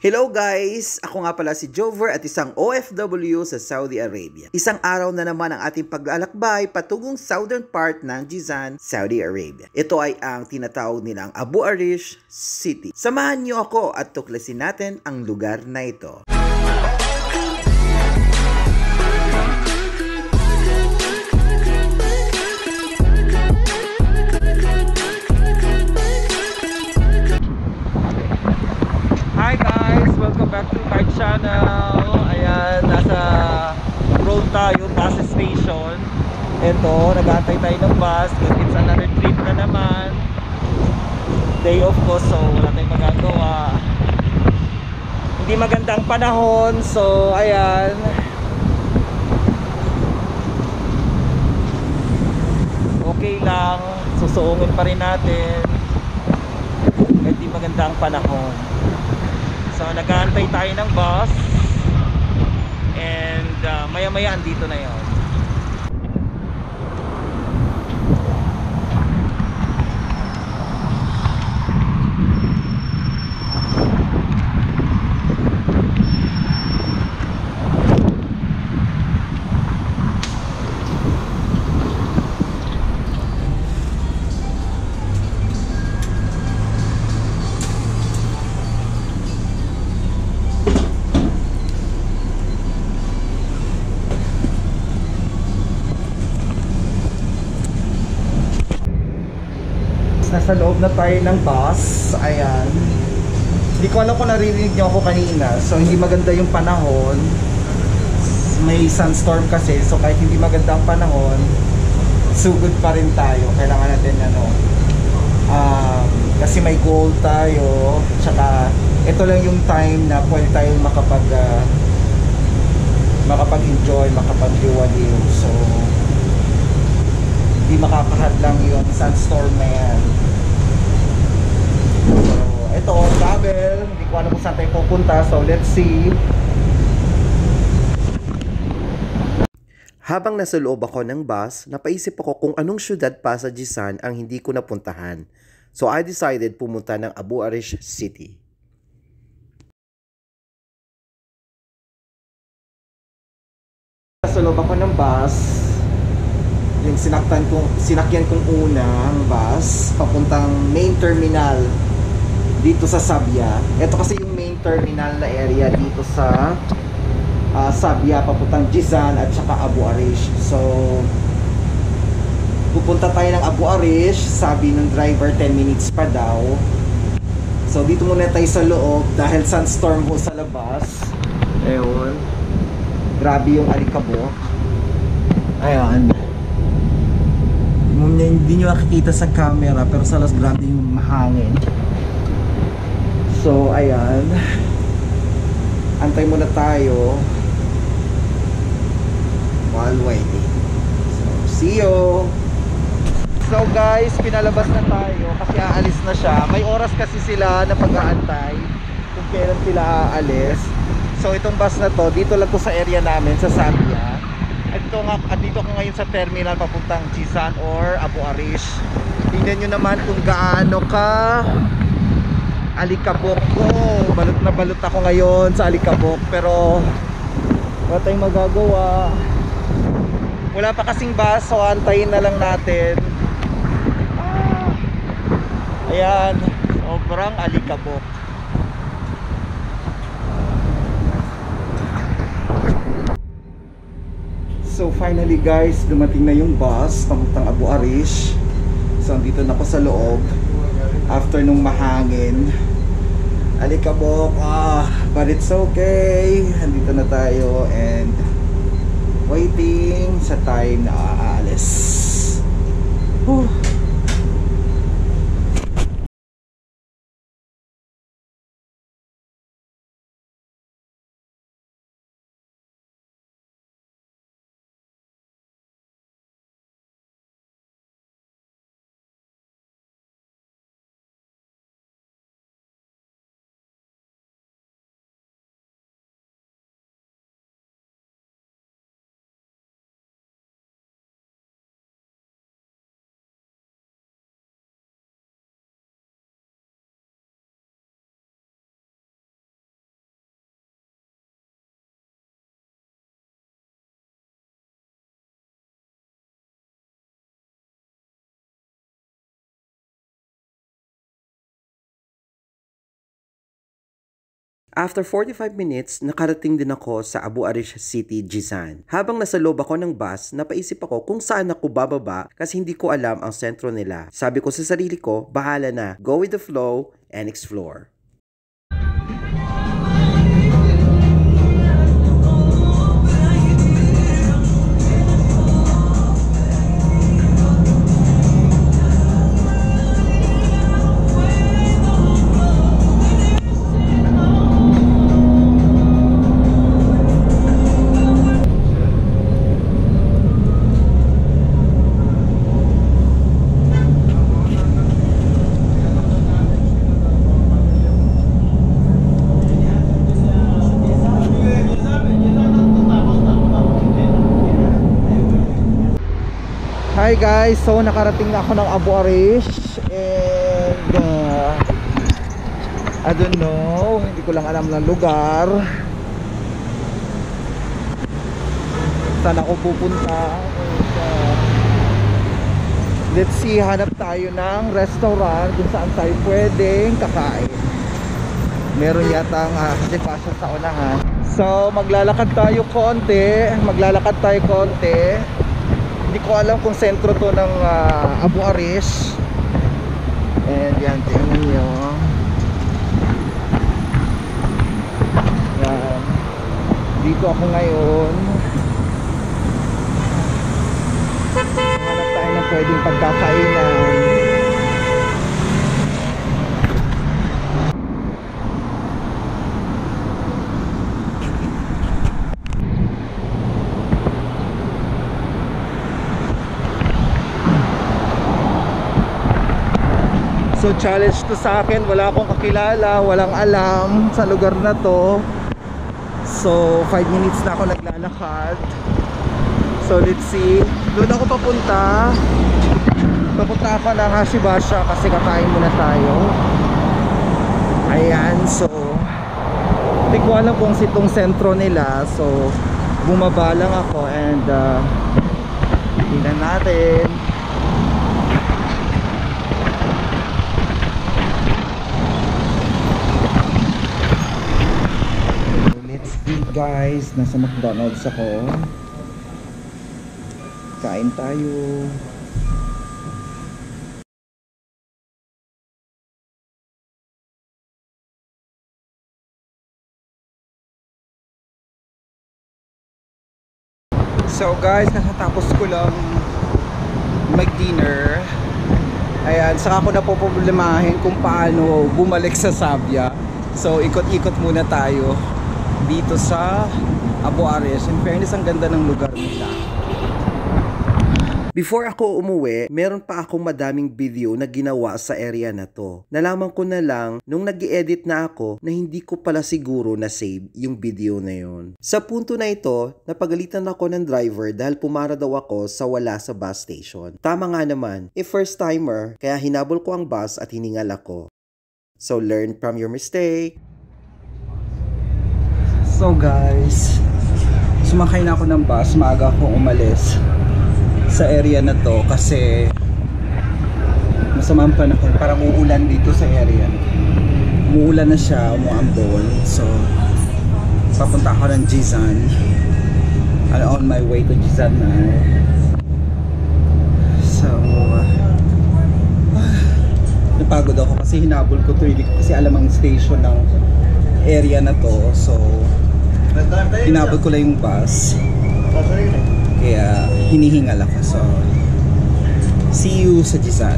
Hello guys! Ako nga pala si Jover at isang OFW sa Saudi Arabia. Isang araw na naman ang ating paglalakbay patungong southern part ng Jizan, Saudi Arabia. Ito ay ang tinatawag nilang Abu Arish City. Samahan niyo ako at tuklasin natin ang lugar na ito. Hi guys! Welcome back to my channel. Ayan, nasa road tayo, bus station. Ito, nag-aantay tayo ng bus. It's another trip na naman. Day off ko, so wala tayong magagawa. Hindi magandang panahon, so ayan. Okay lang, susuungin pa rin natin. Hindi magandang panahon. So nag-aantay tayo ng bus and maya-maya andito na yon. Nasa loob na tayo ng bus. Ayan. Hindi ko alam kung naririnig niyo ako kanina. So hindi maganda yung panahon. May sunstorm kasi. So kahit hindi maganda ang panahon, sugod pa rin tayo. Kailangan natin kasi may goal tayo. Tsaka ito lang yung time na pwede tayong makapag-enjoy, makapag-liwaliw. So hindi makakahadlang yung sunstorm na yan. So, ito, travel. Hindi ko alam kung saan tayo pupunta. So, let's see. Habang nasa loob ako ng bus, napaisip ako kung anong syudad pa sa Jizan ang hindi ko napuntahan. So, I decided pumunta ng Abu Arish City. Nasa loob ako ng bus. Yung sinakyan kong unang bus papuntang main terminal dito sa Sabia. Ito kasi yung main terminal na area dito sa Sabia papuntang Jizan at saka Abu Arish. So pupunta tayo ng Abu Arish. Sabi ng driver 10 minutes pa daw. So dito muna tayo sa loob dahil sunstorm ho sa labas. Ayun, grabe yung alikabok. Ayan, hindi nyo makikita sa camera pero sa las grabe yung mahangin. So ayan, antay muna tayo while waiting. So see you. So guys, pinalabas na tayo kasi aalis na siya. May oras kasi sila na pag-aantay kung kailan sila aalis. So itong bus na to, dito lang to sa area namin sa Sabia. At dito ako ngayon sa terminal papuntang Jizan or Abu Arish. Tingnan nyo naman kung gaano ka alikabok ko. Balot na balot ako ngayon sa alikabok. Pero wala tayong magagawa. Wala pa kasing bus, so antayin na lang natin. Ayan, sobrang alikabok. So finally guys, dumating na yung bus papuntang Abu Arish. So andito na ako sa loob after nung mahangin, alikabok, but it's okay. Andito na tayo and waiting sa time na aalis. After 45 minutes, nakarating din ako sa Abu Arish City, Jizan. Habang nasa loob ako ng bus, napaisip ako kung saan ako bababa kasi hindi ko alam ang sentro nila. Sabi ko sa sarili ko, bahala na, go with the flow and explore. Hi guys, so nakarating na ako ng Abu Arish and I don't know, hindi ko lang alam ng lugar. Saan ako pupunta? Let's see, hanap tayo ng restaurant kung saan tayo pwedeng kakain. Meron yata kasi pasya sa unahan. So maglalakad tayo konti. Hindi ko alam kung sentro to ng Abu Arish. And yan, tingnan nyo. Yan. Dito ako ngayon. Hanap tayo ng pwedeng pagkakainan. So challenge to sa akin, wala akong kakilala, walang alam sa lugar na to. So 5 minutes na ako naglalakad. So let's see, doon ako papunta ako ng Hashibasha kasi kakain muna tayo. Ayan, so hindi ko alam kung sitong sentro nila. So bumaba lang ako and tingnan natin. Guys, nasa McDonald's ako. Kain tayo. So guys, nakatapos ko lang mag-dinner. Ayan, saka ko na po problemahin kung paano bumalik sa Sabia. So ikot-ikot muna tayo dito sa Abu Arish. In fairness, ang ganda ng lugar nila. Before ako umuwi, meron pa akong madaming video na ginawa sa area na to. Nalaman ko na lang nung nag-i-edit na ako na hindi ko pala siguro na save yung video na yon. Sa punto na ito, napagalitan ako ng driver dahil pumara daw ako sa wala sa bus station. Tama nga naman, first timer, kaya hinabol ko ang bus at hiningal ako. So learn from your mistake. So guys, sumakay na ako ng bus, maaga akong umalis sa area na to kasi masamang panahon, parang uulan dito sa area. Umuulan na siya, umuambon. So papunta ako ng Jizan. I'm on my way to Jizan na. So napagod ako kasi hinabol ko to, hindi ko kasi alam ang station ng area na to. So hinabol ko lang yung bus, kaya hinihingal ako. So see you sa Jizan.